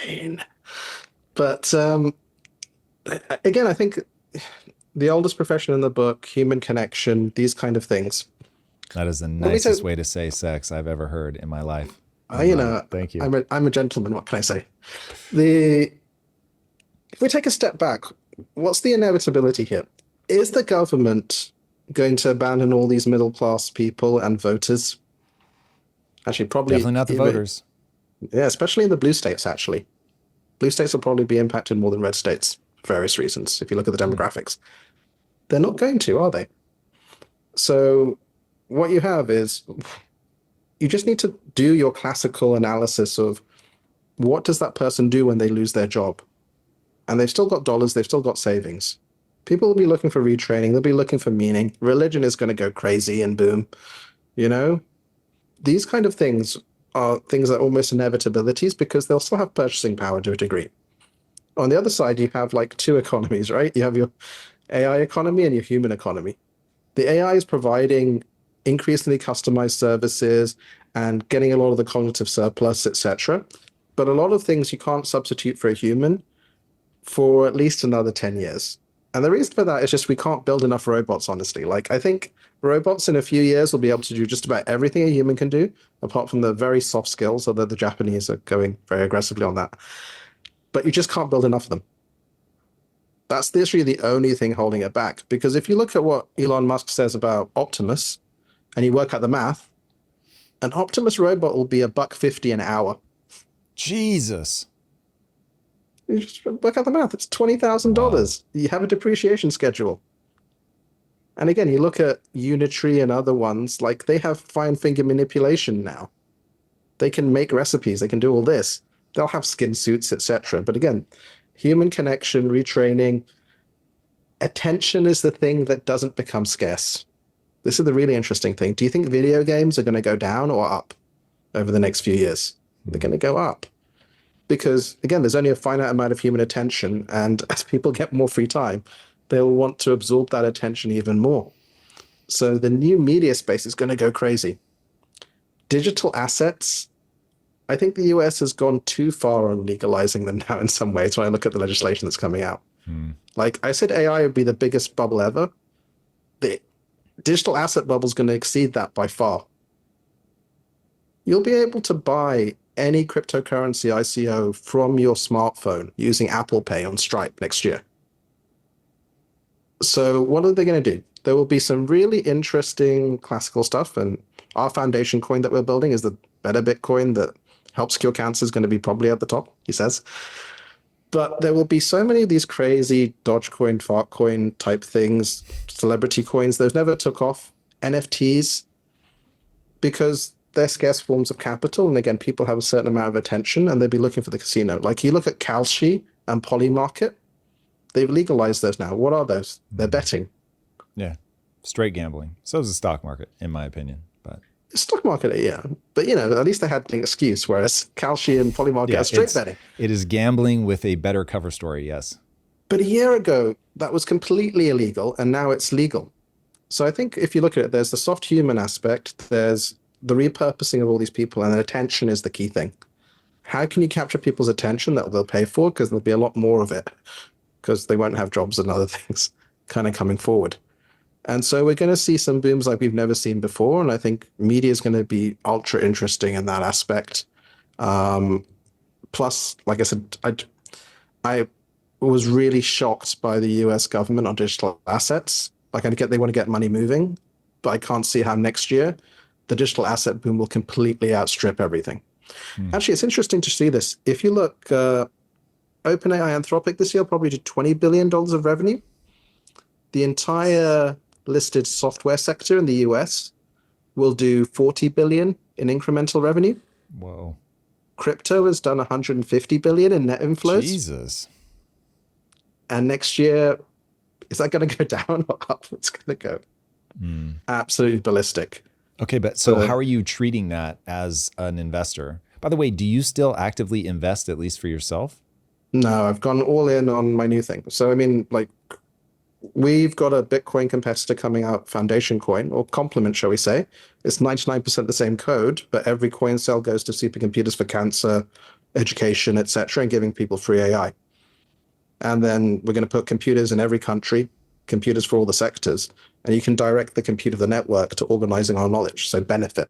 insane. But again, I think the oldest profession in the book, human connection, these kind of things. That is the Let me say, nicest way to say sex I've ever heard in my life. I you love it. know, Thank you. I'm a gentleman. What can I say? The If we take a step back, what's the inevitability here? Is the government going to abandon all these middle class people and voters? Actually, probably, Definitely not the voters. yeah, especially in the blue states, actually. Blue states will probably be impacted more than red states for various reasons, if you look at the Hmm. demographics. They're not going to, are they? So, what you have is you just need to do your classical analysis of what does that person do when they lose their job? And they've still got dollars, they've still got savings. People will be looking for retraining, they'll be looking for meaning. Religion is going to go crazy and boom. You know, these kind of things are things that are almost inevitabilities because they'll still have purchasing power to a degree. On the other side, you have like two economies, right? You have your AI economy and your human economy. The AI is providing increasingly customized services and getting a lot of the cognitive surplus, etc. But a lot of things you can't substitute for a human for at least another 10 years. And the reason for that is just we can't build enough robots, honestly. Like, I think robots in a few years will be able to do just about everything a human can do, apart from the very soft skills, although the Japanese are going very aggressively on that. But you just can't build enough of them. That's literally the only thing holding it back. Because if you look at what Elon Musk says about Optimus and you work out the math, an Optimus robot will be a buck 50 an hour. Jesus. You just work out the math. It's $20,000. Wow. You have a depreciation schedule. And again, you look at Unitree and other ones, like they have fine finger manipulation now. They can make recipes, they can do all this. They'll have skin suits, etc. But again, human connection, retraining, attention is the thing that doesn't become scarce. This is the really interesting thing. Do you think video games are going to go down or up over the next few years? They're Hmm. going to go up because, again, there's only a finite amount of human attention. And as people get more free time, they'll want to absorb that attention even more. So the new media space is going to go crazy. Digital assets, I think the US has gone too far on legalizing them now in some ways when I look at the legislation that's coming out. Hmm. Like I said, AI would be the biggest bubble ever. The digital asset bubble is going to exceed that by far. You'll be able to buy any cryptocurrency ICO from your smartphone using Apple Pay on Stripe next year. So what are they going to do? There will be some really interesting classical stuff, and our foundation coin that we're building is the better Bitcoin that helps cure cancer is going to be probably at the top, he says. But there will be so many of these crazy Dogecoin, Fartcoin type things, celebrity coins. Those never took off. NFTs, because they're scarce forms of capital. And again, people have a certain amount of attention and they'll be looking for the casino. Like you look at Kalshi and Polymarket, they've legalized those now. What are those? They're Hmm. betting. Yeah. Straight gambling. So is the stock market, in my opinion. But Stock market, yeah. But at least they had an excuse, whereas Kalshi and Polymarket are yeah, straight betting. it is gambling with a better cover story. Yes. But a year ago, that was completely illegal, and now it's legal. So I think if you look at it, there's the soft human aspect, there's the repurposing of all these people, and then attention is the key thing. How can you capture people's attention that they'll pay for? Because there'll be a lot more of it, because they won't have jobs and other things kind of coming forward. And so we're going to see some booms like we've never seen before. And I think media is going to be ultra interesting in that aspect. Um, Plus, like I said, I was really shocked by the US government on digital assets. Like I get they want to get money moving, but I can't see how next year the digital asset boom will completely outstrip everything. Hmm. Actually, it's interesting to see this. If you look, OpenAI Anthropic this year probably did $20 billion of revenue. The entire listed software sector in the US will do 40 billion in incremental revenue. Whoa. Crypto has done 150 billion in net inflows. Jesus. And next year, is that going to go down or up? It's going to go Hmm. absolutely ballistic. Okay, but so So how are you treating that as an investor? By the way, do you still actively invest, at least for yourself? no, I've gone all in on my new thing. So I mean, like we've got a Bitcoin competitor coming out, Foundation Coin, or complement, shall we say. It's 99% the same code, but every coin cell goes to supercomputers for cancer, education, etc., and giving people free AI. And then we're going to put computers in every country, computers for all the sectors, and you can direct the compute of the network to organizing our knowledge, so benefit.